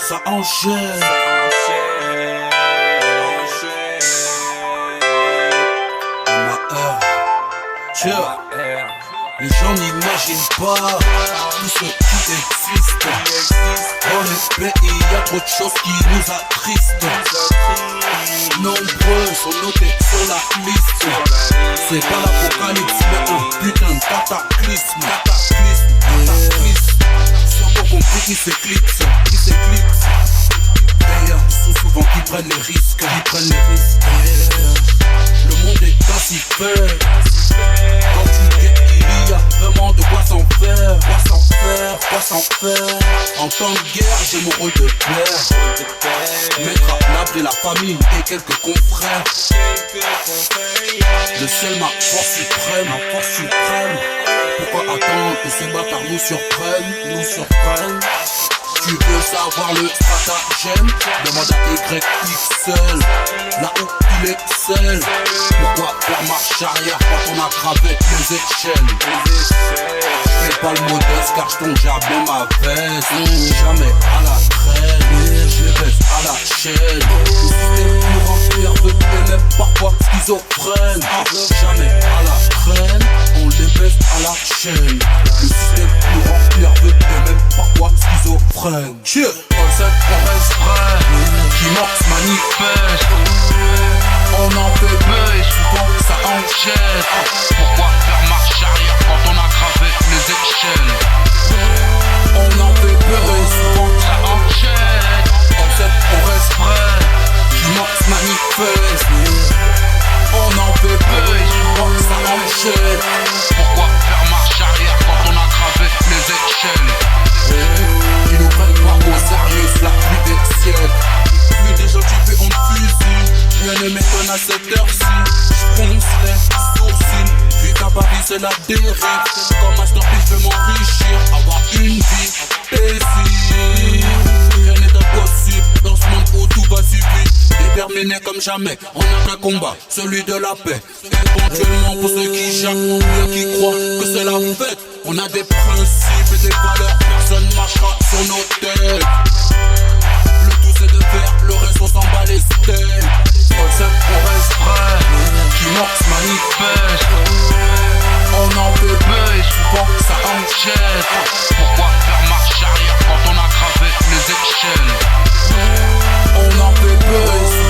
Ça enchaîne. Les gens n'imaginent pas tout ce qui existe. Dans le pays, y a trop de choses qui nous attristent. Nombreux sont notés sur la liste. C'est pas l'apocalypse, mais un putain de cataclysme. Surtout compris qui s'éclipse. D'ailleurs, sont souvent qui prennent les risques. Le monde est ainsi fait. Quand tu guettes, il y a vraiment de quoi s'en faire. En temps de guerre, j'ai mon rôle de père. Mettre à l'abri la famille et quelques confrères. Le ciel, ma force suprême. Pourquoi attendre que ces bâtards nous surprennent? Tu veux savoir le stratagème? Demande à YXL, là où il excelle. Pourquoi faire marche arrière quand on a gravé les échelles? Je fais pas le modeste car je tombe jamais ma veste. Jamais à la traîne, je les baisse à la chaîne. Le système nous remplir de et même parfois schizophrène. Jamais à la traîne, on les baisse à la chaîne. Le système nous remplir de et même parfois schizophrène. On reste vrai, qui morce manifeste. On en fait peu et souvent ça enchaîne. Pourquoi faire marche arrière quand on a gravé les échelles? On en fait peu et souvent Ça enchaîne. On reste vrai, qui morce manifeste. On en fait peu et souvent ça enchaîne. Pourquoi faire marche arrière quand on a gravé les échelles? Ils nous prennent pas au sérieux, c'est la pluie des siècles. Plus des gens tués on te fusille. Rien ne m'étonne à cette heure-ci. J'fronce les sourcils. Vu qu'à Paris c'est la dérive. Comme masterpiece je veux m'enrichir. Avoir une vie paisible. Rien n'est impossible dans ce monde où tout va si vite. Déterminé comme jamais, on n'a qu'un combat, celui de la paix. Éventuellement pour ceux qui jacquent, bien qui croient que c'est la fête. On a des principes et des valeurs, personne marchera sur nos têtes. Le tout c'est de faire, le reste on s'en bat les steaks. On reste vrai, qui morce manifeste. On en fait peu et souvent ça enchaîne. Pourquoi faire marche arrière quand on a gravé les échelles? On en fait peu et